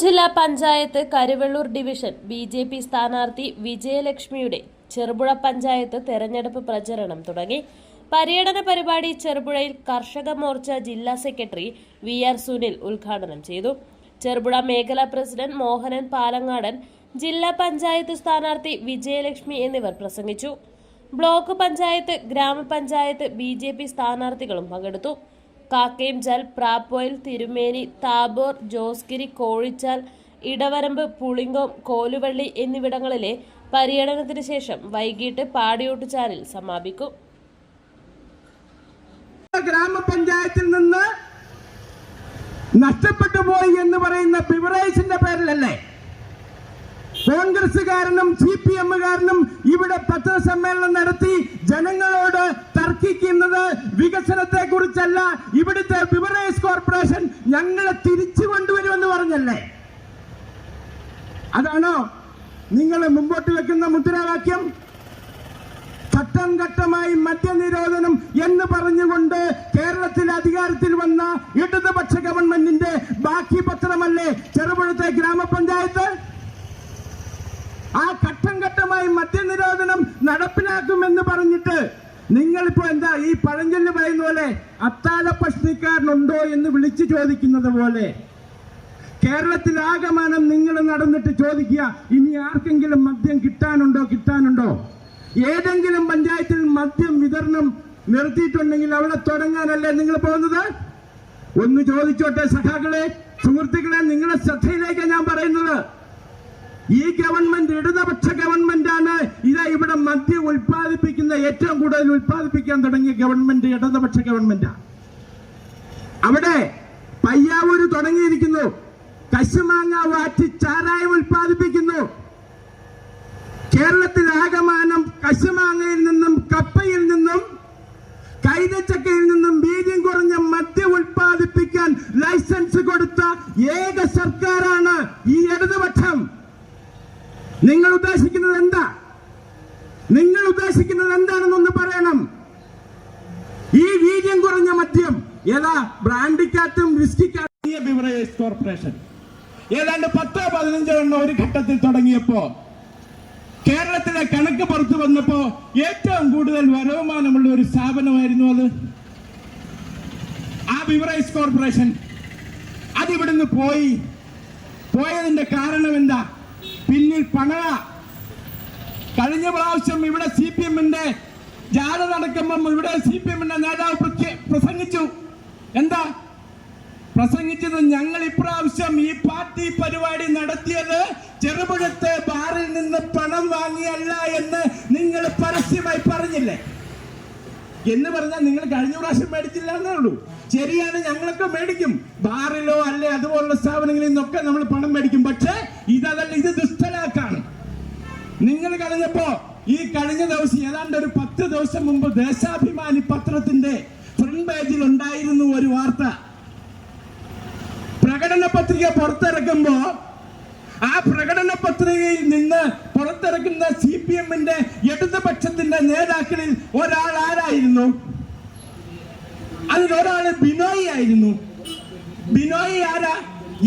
ജില്ലാ panchayat Karuvallur division BJP. സ്ഥാനാർത്ഥി വിജയലക്ഷ്മിയുടെ ചെറുപുഴ പഞ്ചായത്ത് തെരഞ്ഞെടുപ്പ് പ്രചരണം തുടങ്ങി. പര്യടന പരിപാടി ചെറുപുഴയിൽ കർഷക മോർച്ച ജില്ലാ സെക്രട്ടറി വി.ആർ. സുനിൽ ഉദ്ഘാടനം ചെയ്തു. ചെറുപുഴ മേഖലാ പ്രസിഡന്റ് മോഹനൻ പാലങ്ങാടൻ, ജില്ലാ പഞ്ചായത്ത് സ്ഥാനാർത്ഥി വിജയലക്ഷ്മി എന്നിവർ പ്രസംഗിച്ചു. ബ്ലോക്ക് പഞ്ചായത്ത്, ഗ്രാമപഞ്ചായത്ത് ബി.ജെ.പി. സ്ഥാനാർത്ഥികളും പങ്കെടുത്തു. കാക്കയംചാൽ, പ്രാപ്പോയിൽ, തിരുമേനി, താബോർ, ജോസ്ഗിരി, കോഴിച്ചാൽ, ഇടവരമ്പ്, പുളിങ്ങോം, കോലുവള്ളി എന്നിവിടങ്ങളിലെ പര്യടനത്തിന് ശേഷം വൈകിട്ട് പാടിയോട്ടുചാലിൽ സമാപിക്കും. ഗ്രാമപഞ്ചായത്തിൽ നിന്ന് നഷ്ടപ്പെട്ടു പോയി എന്ന് പറയുന്ന ബിവറേജിന്റെ പേരിലല്ലേ കോൺഗ്രസുകാരനും CPM-കാരനും ഇവിടെ പത്രസമ്മേളനം നടത്തി ജനങ്ങളോട് തർക്കിക്കുന്നത് വികസനത്തെ കുറിച്ചല്ല, ഇവിടുത്തെ ബിവറേജ് കോർപ്പറേഷൻ ഞങ്ങളെ തിരിച്ചു കൊണ്ടുവരുമെന്ന് പറഞ്ഞല്ലേ? അതാണോ നിങ്ങൾ മുമ്പോട്ട് വെക്കുന്ന മുദ്രാവാക്യം? ഘട്ടം ഘട്ടമായി മദ്യനിരോധനം എന്ന് പറഞ്ഞുകൊണ്ട് കേരളത്തിൽ അധികാരത്തിൽ വന്ന ഇടതുപക്ഷ ഗവൺമെന്റിന്റെ ബാക്കി പത്രമല്ലേ ചെറുപുഴത്തെ ഗ്രാമപഞ്ചായത്ത്? ആ ഘട്ടം ഘട്ടമായി മദ്യനിരോധനം നടപ്പിലാക്കുമെന്ന് പറഞ്ഞിട്ട് നിങ്ങളിപ്പോ എന്താ ഈ പഴഞ്ചൊല്ല് പറയുന്ന പോലെ അത്താഴ പ്രശ്നക്കാരനുണ്ടോ എന്ന് വിളിച്ചു ചോദിക്കുന്നത് പോലെ കേരളത്തിൽ ആകമാനം നിങ്ങൾ നടന്നിട്ട് ചോദിക്കുക, ഇനി ആർക്കെങ്കിലും മദ്യം കിട്ടാനുണ്ടോ? ഏതെങ്കിലും പഞ്ചായത്തിൽ മദ്യം വിതരണം നിർത്തിയിട്ടുണ്ടെങ്കിൽ അവിടെ തുടങ്ങാനല്ലേ നിങ്ങൾ പോകുന്നത്? ഒന്ന് ചോദിച്ചോട്ടെ സഖാക്കളെ, സുഹൃത്തുക്കളെ, നിങ്ങളുടെ ശ്രദ്ധയിലേക്ക് ഞാൻ പറയുന്നത്, ഈ ഗവൺമെന്റ് ഇടതുപക്ഷ ഗവൺമെന്റാണ്. ഇതാ ഇവിടെ മദ്യം ഉൽപ്പാദിപ്പിക്കുന്ന, ഏറ്റവും കൂടുതൽ ഉൽപ്പാദിപ്പിക്കാൻ തുടങ്ങിയ ഗവൺമെന്റ് ഇടതുപക്ഷ ഗവൺമെന്റാ. അവിടെ പയ്യാവൂര് തുടങ്ങിയിരിക്കുന്നു, കശുമാങ്ങ വാറ്റി ചാരായം ഉൽപ്പാദിപ്പിക്കുന്നു. കേരളത്തിൽ ആകമാനം കശുമാങ്ങയിൽ നിന്നും, കപ്പയിൽ നിന്നും, കൈതച്ചക്കയിൽ നിന്നും വീര്യം കുറഞ്ഞ മദ്യം ഉൽപ്പാദിപ്പിക്കാൻ ലൈസൻസ് കൊടുത്ത ഏക സർക്കാരാണ് ഈ ഇടതുപക്ഷം. നിങ്ങൾ ഉദ്ദേശിക്കുന്നത് എന്താണെന്നൊന്ന് പറയണം. ഈ വീര്യം കുറഞ്ഞ മദ്യം ഏതാ? ബ്രാൻഡിക്കാത്തും വിസ്കിക്കാത്തും ബിവറേജ് കോർപ്പറേഷൻ ഏതാണ്ട് 10-15 എണ്ണം ഒരു ഘട്ടത്തിൽ തുടങ്ങിയപ്പോ കേരളത്തിലെ കണക്ക് പുറത്തു വന്നപ്പോ ഏറ്റവും കൂടുതൽ വരുമാനമുള്ള ഒരു സ്ഥാപനമായിരുന്നു അത്, ആ ബിവറേജ് കോർപ്പറേഷൻ. അതിവിടുന്ന് പോയതിന്റെ കാരണം എന്താ? പിന്നിൽ പണ. കഴിഞ്ഞ പ്രാവശ്യം ഇവിടെ CPM-ന്റെ ജാഥ നടക്കുമ്പം ഇവിടെ CPM-ന്റെ നേതാവ് പ്രസംഗിച്ചു. എന്താ പ്രസംഗിച്ചത്? ഞങ്ങൾ ഇപ്രാവശ്യം ഈ പാർട്ടി പരിപാടി നടത്തിയത് ചെറുപുഴത്തെ ബാറിൽ നിന്ന് പണം വാങ്ങിയല്ല എന്ന് നിങ്ങൾ പരസ്യമായി പറഞ്ഞില്ലേ? എന്ന് പറഞ്ഞാൽ നിങ്ങൾ കഴിഞ്ഞ പ്രാവശ്യം മേടിച്ചില്ല എന്നേ ഉള്ളൂ. ശരിയാണ്, ഞങ്ങളൊക്കെ മേടിക്കും, ബാറിലോ അല്ലെ അതുപോലുള്ള സ്ഥാപനങ്ങളിൽ നിന്നൊക്കെ നമ്മൾ പണം മേടിക്കും. പക്ഷേ ഇതല്ല, ഇത് ദുഷ്ടലാക്കാണ്. നിങ്ങൾ കഴിഞ്ഞപ്പോ ഈ കഴിഞ്ഞ ദിവസം ഏതാണ്ട് ഒരു 10 ദിവസം മുമ്പ് ദേശാഭിമാനി പത്രത്തിന്റെ ഫ്രണ്ട് പേജിൽ ഉണ്ടായിരുന്നു ഒരു വാർത്ത. പ്രകടന പത്രിക പുറത്തിറക്കുമ്പോ ആ പ്രകടന പത്രികയിൽ നിന്ന് പുറത്തിറക്കുന്ന CPM-ന്റെ ഇടതുപക്ഷത്തിന്റെ നേതാക്കളിൽ ഒരാൾ ആരായിരുന്നു? അതിലൊരാള് ബിനോയ് ആയിരുന്നു. ബിനോയ് ആരാ?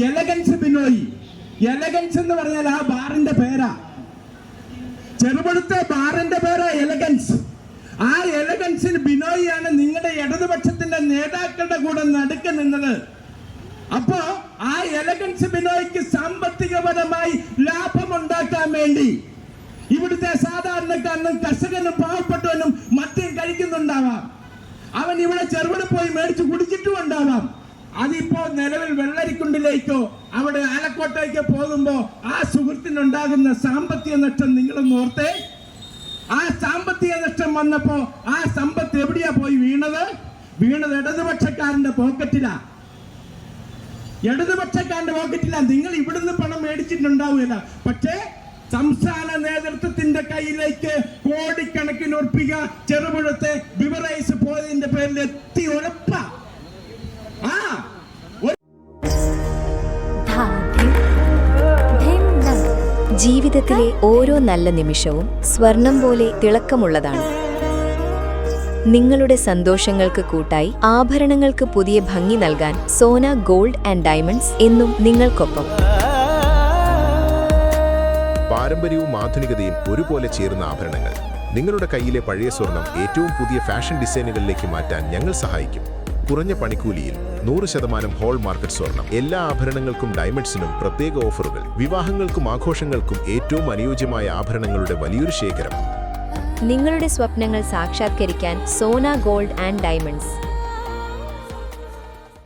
എലഗൻസ് ബിനോയ്. എലഗൻസ് എന്ന് പറഞ്ഞാൽ ആ ബാറിന്റെ പേരാ, ചെറുപുഴത്തെ ബാറിന്റെ പേരാ എലഗൻസ്. ആ എലഗൻസിന് ബിനോയ് ആണ് നിങ്ങളുടെ ഇടതുപക്ഷത്തിന്റെ നേതാക്കളുടെ കൂടെ നടുക്ക് നിന്നത്. അപ്പോ ആ എലഗൻസ് ബിനോയ്ക്ക് സാമ്പത്തികപരമായി ലാഭമുണ്ടാക്കാൻ വേണ്ടി ഇവിടുത്തെ സാധാരണക്കാരനും കർഷകനും പാവപ്പെട്ടവനും മദ്യം കഴിക്കുന്നുണ്ടാവാം. അവൻ ഇവിടെ ചെറുപുഴ പോയി മേടിച്ച് കുടിച്ചിട്ടും ഉണ്ടാവാം. അതിപ്പോ നിലവിൽ വെള്ളരിക്കുണ്ടിലേക്കോ അവിടെ ആലക്കോട്ടേക്കോ പോകുമ്പോ ആ സുഹൃത്തിനുണ്ടാകുന്ന സാമ്പത്തിക നഷ്ടം നിങ്ങളൊന്ന് ഓർത്തേ. ആ സാമ്പത്തിക നഷ്ടം വന്നപ്പോ ആ സമ്പത്ത് എവിടെയാ പോയി വീണത്? ഇടതുപക്ഷക്കാരന്റെ പോക്കറ്റിലാ. നിങ്ങൾ ഇവിടുന്ന് പണം മേടിച്ചിട്ടുണ്ടാവില്ല, പക്ഷേ സംസ്ഥാന നേതൃത്വത്തിന്റെ കയ്യിലേക്ക് കോടിക്കണക്കിന് ഉറപ്പിക ചെറുപുഴത്തെ ബിവറേജ് പോയതിന്റെ പേരിൽ എത്തി ഉറപ്പ. ജീവിതത്തിലെ ഓരോ നല്ല നിമിഷവും സ്വർണം പോലെ തിളക്കമുള്ളതാണ്. നിങ്ങളുടെ സന്തോഷങ്ങൾക്ക് കൂട്ടായി ആഭരണങ്ങൾക്ക് പുതിയ ഭംഗി നൽകാൻ സോന ഗോൾഡ് ആൻഡ് ഡയമണ്ട്സ് എന്നും നിങ്ങൾക്കൊപ്പം. പാരമ്പര്യവും ആധുനികതയും ഒരുപോലെ ചേർന്ന ആഭരണങ്ങൾ. നിങ്ങളുടെ കയ്യിലെ പഴയ സ്വർണം ഏറ്റവും പുതിയ ഫാഷൻ ഡിസൈനുകളിലേക്ക് മാറ്റാൻ ഞങ്ങൾ സഹായിക്കും. കുറഞ്ഞ പണിക്കൂലിയിൽ 100% ഹോൾ മാർക്കറ്റ് സ്വർണം. എല്ലാ ആഭരണങ്ങൾക്കും ഡയമണ്ട്സിനും പ്രത്യേക ഓഫറുകൾ. വിവാഹങ്ങൾക്കും ആഘോഷങ്ങൾക്കും ഏറ്റവും അനുയോജ്യമായ ആഭരണങ്ങളുടെ വലിയൊരു ശേഖരം. നിങ്ങളുടെ സ്വപ്നങ്ങൾ സാക്ഷാത്കരിക്കാൻ സോന ഗോൾഡ് ആൻഡ് ഡയമണ്ട്സ്.